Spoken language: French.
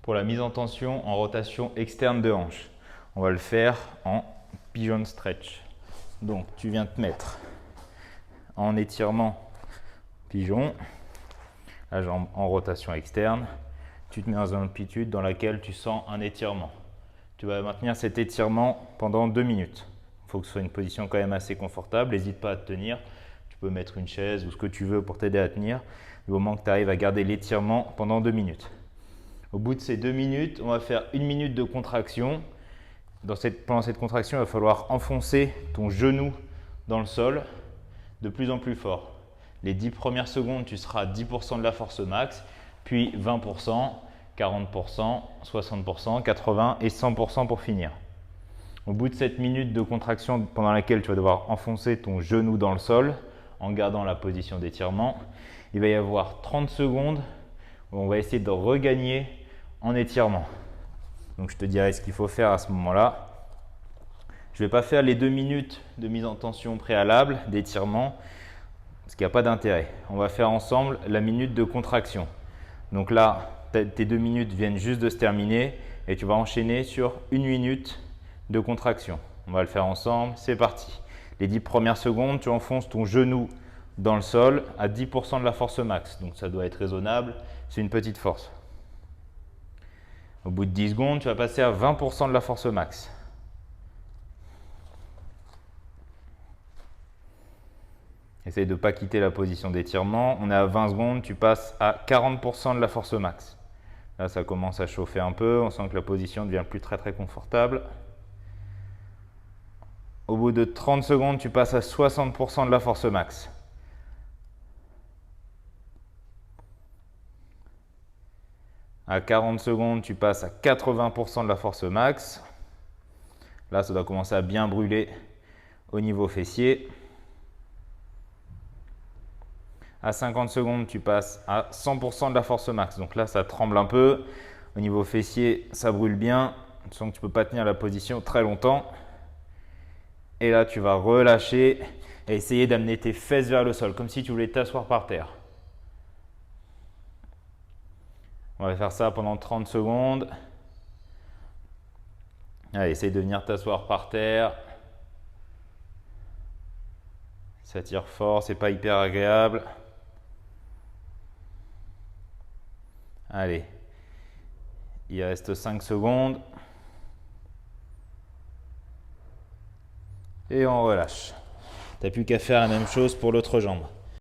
pour la mise en tension en rotation externe de hanche. On va le faire en pigeon stretch. Donc, tu viens te mettre en étirement pigeon, la jambe en rotation externe. Tu te mets dans une amplitude dans laquelle tu sens un étirement. Tu vas maintenir cet étirement pendant 2 minutes. Il faut que ce soit une position quand même assez confortable. N'hésite pas à te tenir. Tu peux mettre une chaise ou ce que tu veux pour t'aider à tenir. Du moment que tu arrives à garder l'étirement pendant 2 minutes. Au bout de ces 2 minutes, on va faire 1 minute de contraction. Pendant cette contraction, il va falloir enfoncer ton genou dans le sol de plus en plus fort. Les 10 premières secondes, tu seras à 10% de la force max, puis 20%, 40%, 60%, 80% et 100% pour finir. Au bout de cette minute de contraction pendant laquelle tu vas devoir enfoncer ton genou dans le sol en gardant la position d'étirement, il va y avoir 30 secondes où on va essayer de regagner en étirement. Donc je te dirai ce qu'il faut faire à ce moment-là. Je ne vais pas faire les 2 minutes de mise en tension préalable d'étirement parce qu'il n'y a pas d'intérêt. On va faire ensemble la minute de contraction. Donc là, tes 2 minutes viennent juste de se terminer et tu vas enchaîner sur 1 minute de contraction. On va le faire ensemble, c'est parti. Les 10 premières secondes, tu enfonces ton genou dans le sol à 10% de la force max. Donc ça doit être raisonnable, c'est une petite force. Au bout de 10 secondes, tu vas passer à 20% de la force max. Essaye de ne pas quitter la position d'étirement. On est à 20 secondes, tu passes à 40% de la force max. Là, ça commence à chauffer un peu. On sent que la position devient plus très confortable. Au bout de 30 secondes, tu passes à 60% de la force max. À 40 secondes, tu passes à 80% de la force max. Là, ça doit commencer à bien brûler au niveau fessier. À 50 secondes, tu passes à 100% de la force max. Donc là, ça tremble un peu. Au niveau fessier, ça brûle bien. Tu sens que tu ne peux pas tenir la position très longtemps. Et là, tu vas relâcher et essayer d'amener tes fesses vers le sol, comme si tu voulais t'asseoir par terre. On va faire ça pendant 30 secondes. Allez, essaye de venir t'asseoir par terre. Ça tire fort, c'est pas hyper agréable. Allez, il reste 5 secondes. Et on relâche. Tu n'as plus qu'à faire la même chose pour l'autre jambe.